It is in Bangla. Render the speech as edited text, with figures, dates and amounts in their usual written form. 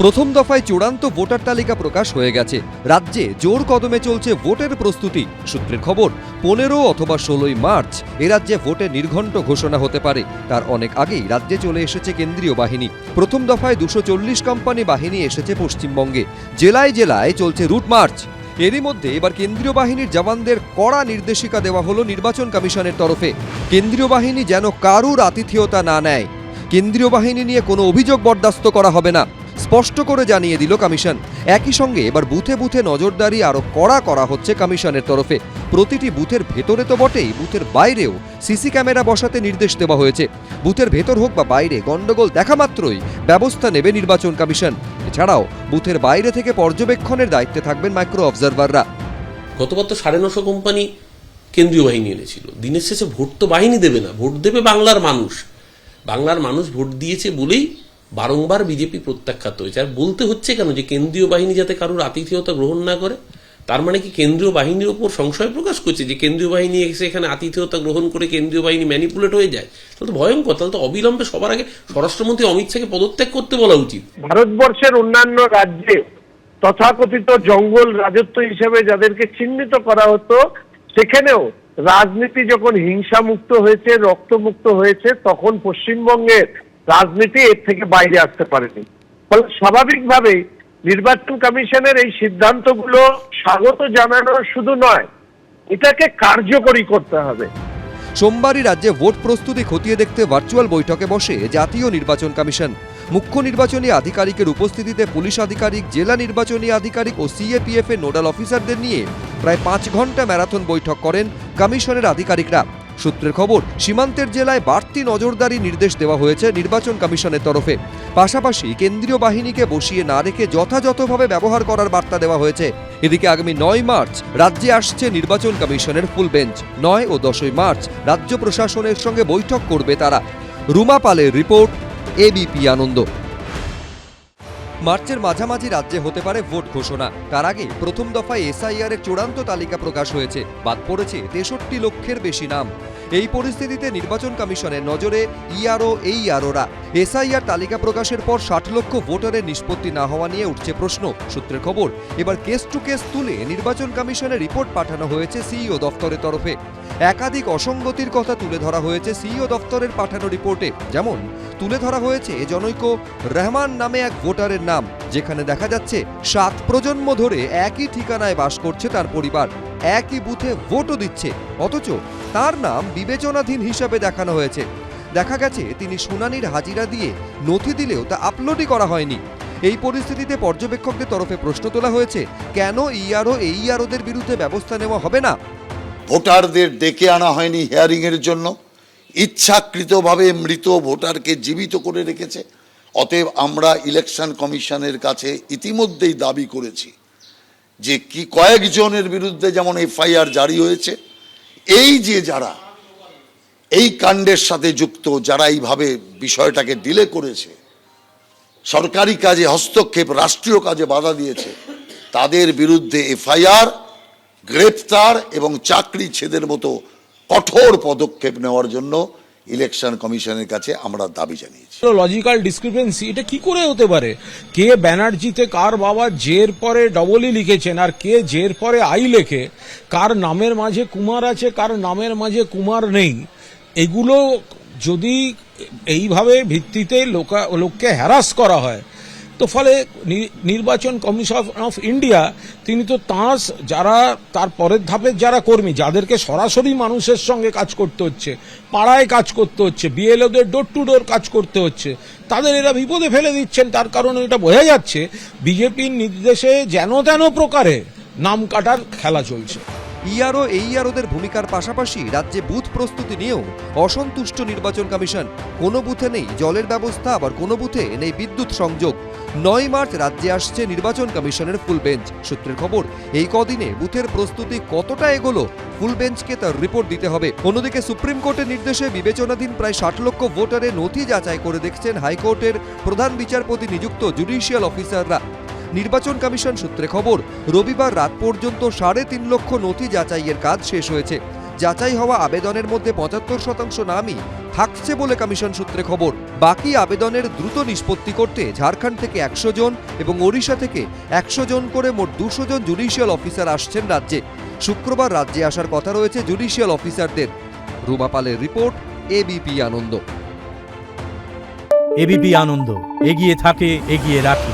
প্রথম দফায় চূড়ান্ত ভোটার তালিকা প্রকাশ হয়ে গেছে। রাজ্যে জোর কদমে চলছে ভোটের প্রস্তুতি। সূত্রের খবর, 15 অথবা 16 মার্চ এ রাজ্যে ভোটের নির্ঘণ্ট ঘোষণা হতে পারে। তার অনেক আগেই রাজ্যে চলে এসেছে কেন্দ্রীয় বাহিনী। প্রথম দফায় 240 কোম্পানি বাহিনী এসেছে পশ্চিমবঙ্গে। জেলায় জেলায় চলছে রুট মার্চ। এরই মধ্যে এবার কেন্দ্রীয় বাহিনীর জওয়ানদের কড়া নির্দেশিকা দেওয়া হলো নির্বাচন কমিশনের তরফে। কেন্দ্রীয় বাহিনী যেন কারুর আতিথেয়তা না নেয়। কেন্দ্রীয় বাহিনী নিয়ে কোনো অভিযোগ বরদাস্ত করা হবে না, স্পষ্ট করে জানিয়ে দিল কমিশন। একই সঙ্গে এবার বুথে বুথে নজরদারি আরও কড়া করা হচ্ছে কমিশনের তরফে। প্রতিটি বুথের ভেতরে তো বটেই, বুথের বাইরেও সিসি ক্যামেরা বসাতে নির্দেশ দেওয়া হয়েছে। বুথের ভেতর হোক বা বাইরে, গন্ডগোল দেখা মাত্রই ব্যবস্থা নেবে নির্বাচন কমিশন। এছাড়াও বুথের বাইরে থেকে পর্যবেক্ষণের দায়িত্বে থাকবেন মাইক্রো অবজারভাররা। গতবার তো 950 কোম্পানি কেন্দ্রীয় বাহিনী এনেছিল। দিনের শেষে ভোট তো বাহিনী দেবে না, ভোট দেবে বাংলার মানুষ। বাংলার মানুষ ভোট দিয়েছে বলেই বারংবার বিজেপি প্রত্যাখ্যাত হয়েছে। আর বলতে হচ্ছে কেন যে কেন্দ্রীয় বাহিনী যাতে কারোর আতিথেয়তা গ্রহণ না করে? তার মানে কি কেন্দ্রীয় বাহিনীর উপর সংশয় প্রকাশ করছে যে কেন্দ্রীয় বাহিনী এসে এখানে আতিথেয়তা গ্রহণ করে কেন্দ্রীয় বাহিনী ম্যানিপুলেট হয়ে যায়? তাহলে তো ভয়ঙ্কর। তাহলে তো অবিলম্বে সবার আগে স্বরাষ্ট্রমন্ত্রী অমিত শাহকে পদত্যাগ করতে বলা উচিত। ভারতবর্ষের অন্যান্য রাজ্যে তথাকথিত জঙ্গল রাজত্ব হিসেবে যাদেরকে চিহ্নিত করা হতো, সেখানেও রাজনীতি যখন হিংসামুক্ত হয়েছে, রক্তমুক্ত হয়েছে, তখন পশ্চিমবঙ্গের রাজনীতি এর থেকে বাইরে আসতে পারেনি। ফলে স্বাভাবিকভাবেই নির্বাচন কমিশনের এই সিদ্ধান্তগুলো স্বাগত জানানো শুধু নয়, এটাকে কার্যকরী করতে হবে। সোমবারই রাজ্যে ভোট প্রস্তুতি খতিয়ে দেখতে ভার্চুয়াল বৈঠকে বসে জাতীয় নির্বাচন কমিশন। মুখ্য নির্বাচনী আধিকারিকের উপস্থিতিতে পুলিশ আধিকারিক, জেলা নির্বাচনী আধিকারিক ও সিএপিএফ এর নোডাল অফিসারদের নিয়ে প্রায় 5 ঘন্টা ম্যারাথন বৈঠক করেন কমিশনের আধিকারিকরা। সূত্রের খবর, সীমান্তের জেলায় বাড়তি নজরদারি নির্দেশ দেওয়া হয়েছে নির্বাচন কমিশনের তরফে। পাশাপাশি কেন্দ্রীয় বাহিনীকে বসিয়ে না রেখে যথাযথভাবে ব্যবহার করার বার্তা দেওয়া হয়েছে। এদিকে আগামী 9 মার্চ রাজ্যে আসছে নির্বাচন কমিশনের ফুল বেঞ্চ। 9 ও 10 মার্চ রাজ্য প্রশাসনের সঙ্গে বৈঠক করবে তারা। রুমা পালের রিপোর্ট, এবিপি আনন্দ। মার্চের মাঝামাঝি রাজ্যে হতে পারে ভোট ঘোষণা। তার আগে প্রথম দফায় এসআইআর এর চূড়ান্ত তালিকা প্রকাশ হয়েছে। বাদ পড়েছে 63 লক্ষের বেশি নাম। এই পরিস্থিতিতে নির্বাচন কমিশনের নজরে ইআরও, এইআরওরা। এসআইআর তালিকা প্রকাশের পর 60 লক্ষ ভোটারের নিষ্পত্তি না হওয়া নিয়ে উঠছে প্রশ্ন। সূত্রের খবর, এবার কেস টু কেস তুলে নির্বাচন কমিশনের রিপোর্ট পাঠানো হয়েছে সিইও দফতরের তরফে। একাধিক অসঙ্গতির কথা তুলে ধরা হয়েছে সিইও দফতরের পাঠানো রিপোর্টে। যেমন তুলে ধরা হয়েছে জনৈক রহমান নামে এক ভোটারের নাম, যেখানে দেখা যাচ্ছে 7 প্রজন্ম ধরে একই ঠিকানায় বাস করছে তার পরিবার, একই বুথে ভোটও দিচ্ছে, অথচ তার নাম বিবেচনাধীন হিসাবে দেখানো হয়েছে। দেখা গেছে তিনি শুনানির হাজিরা দিয়ে নথি দিলেও তা আপলোডই করা হয়নি। এই পরিস্থিতিতে পর্যবেক্ষকদের তরফে প্রশ্ন তোলা হয়েছে, কেন ইআরও, এইআরওদের বিরুদ্ধে ব্যবস্থা নেওয়া হবে না? ভোটারদের ডেকে আনা হয়নি হিয়ারিং এর জন্য, ইচ্ছাকৃতভাবে মৃত ভোটারকে জীবিত করে রেখেছে। অতএব আমরা ইলেকশন কমিশনের কাছে ইতিমধ্যেই দাবি করেছি যে কি কয়েকজনের বিরুদ্ধে যেমন এফআইআর জারি হয়েছে, এই যে যারা এই কাণ্ডের সাথে যুক্ত, যারা এইভাবে বিষয়টাকে ডিলে করেছে, সরকারি কাজে হস্তক্ষেপ, রাষ্ট্রীয় কাজে বাধা দিয়েছে, তাদের বিরুদ্ধে এফআইআর, গ্রেপ্তার এবং চাকরি ছেদের মতো কঠোর পদক্ষেপ নেওয়ার জন্য ইলেকশন কমিশনের কাছে আমরা দাবি জানিয়েছি। লজিক্যাল ডিসক্রিপেন্সি এটা কি করে হতে পারে? কে ব্যানার্জিতে কার বাবা জের পরে ডবলই লিখেছেন আর কে জের পরে আই লেখে, কার নামের মাঝে কুমার আছে কার নামের মাঝে কুমার নেই, এগুলো যদি এইভাবে ভিত্তিতে লোককে হ্যারাস করা হয়, তো ফলে নির্বাচন কমিশন অফ ইন্ডিয়া তিনি তো যারা তার পরের ধাপের যারা কর্মী, যাদেরকে সরাসরি মানুষের সঙ্গে কাজ করতে হচ্ছে, পাড়ায় কাজ করতে হচ্ছে, বিএলওদের ডোর টু ডোর কাজ করতে হচ্ছে, তাদের এরা বিপদে ফেলে দিচ্ছেন। তার কারণে এটা বোঝা যাচ্ছে বিজেপির নির্দেশে যেন তেন প্রকারে নাম কাটার খেলা চলছে। ইআরও, এইআরওদের ভূমিকার পাশাপাশি রাজ্যে বুথ প্রস্তুতি নিয়েও অসন্তুষ্ট নির্বাচন কমিশন। কোনো বুথে নেই জলের ব্যবস্থা, আবার কোনো বুথে নেই বিদ্যুৎ সংযোগ। 9 মার্চ রাজ্যে আসছে নির্বাচন কমিশনের ফুল বেঞ্চ। সূত্রের খবর, এই কদিনে বুথের প্রস্তুতি কতটা এগোলো ফুল বেঞ্চকে তার রিপোর্ট দিতে হবে। অন্যদিকে সুপ্রিম কোর্টের নির্দেশে বিবেচনাধীন প্রায় 60 লক্ষ ভোটারের নথি যাচাই করে দেখছেন হাইকোর্টের প্রধান বিচারপতি নিযুক্ত জুডিশিয়াল অফিসাররা। নির্বাচন কমিশন সূত্রে খবর, রবিবার রাত পর্যন্ত 3.5 লক্ষ নথি যাচাইয়ের কাজ শেষ হয়েছে। যাচাই হওয়া আবেদনের মধ্যে 75% নামই থাকছে বলে কমিশন সূত্রে খবর। বাকি আবেদনের দ্রুত নিষ্পত্তি করতে ঝাড়খণ্ড থেকে 100 জন এবং ওড়িশা থেকে 100 জন করে মোট 200 জন জুডিশিয়াল অফিসার আসছেন রাজ্যে। শুক্রবার রাজ্যে আসার কথা রয়েছে জুডিশিয়াল অফিসারদের। রুমা পালের রিপোর্ট, এবিপি আনন্দ। এবিপি আনন্দ, এগিয়ে থাকে, এগিয়ে রাখে।